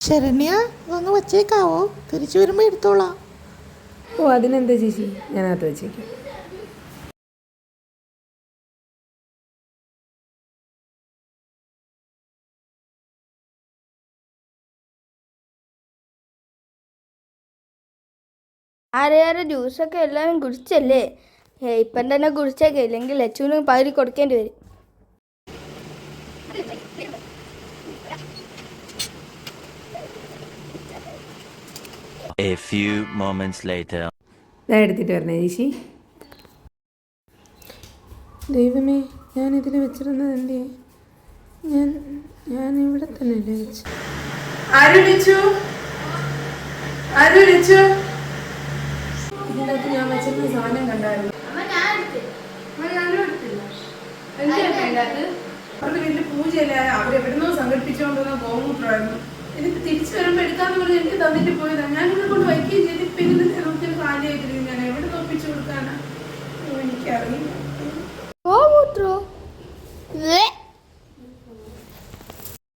ശരണ്യ ഒന്ന് വച്ചേക്കാവോ? തിരിച്ചു വരുമ്പോൾ എടുത്തോളാം. ഓ അതിനെന്താ ചേച്ചി, ഞാനകത്ത് വെച്ചേക്കാം. ആരെയാരെ ജ്യൂസൊക്കെ എല്ലാവരും കുടിച്ചല്ലേ? ഇപ്പം തന്നെ കുടിച്ചേക്കെ, ഇല്ലെങ്കിൽ ലച്ചുവിന് പകുതി കൊടുക്കേണ്ടി വരും. A few moments later. ഞാൻ എടുത്തിട്ട് വരണേ ചേച്ചി. ദൈവമേ, ഞാനിതിൽ വെച്ചിരുന്നത് എന്തേ? ഞാൻ ഇവിടെ തന്നെ അല്ലേ വെച്ചു? ഇതിനകത്ത് ഞാൻ വെച്ചിരുന്ന സാധനം കണ്ടായിരുന്നു. അവരുടെ വീട്ടിൽ പൂജയല്ല, അവരെവിടുന്നോ സംഘടിപ്പിച്ചുകൊണ്ടുവന്ന ഗോമൂത്രമായിരുന്നു. എനിക്ക് തിരിച്ചു വരുമ്പോൾ എടുക്കാന്ന് പറഞ്ഞ് എനിക്ക് തന്നിട്ട് പോയതാണ്. ഞാനിവിടെ കൊണ്ട് വയ്ക്കുകയും ചെയ്ത് പിന്നെ നോക്കിയത് കാലിയായിട്ടിരിക്കും. ഞാൻ എവിടെ നോക്കിച്ചു കൊടുക്കാനാ എനിക്കറിയില്ല.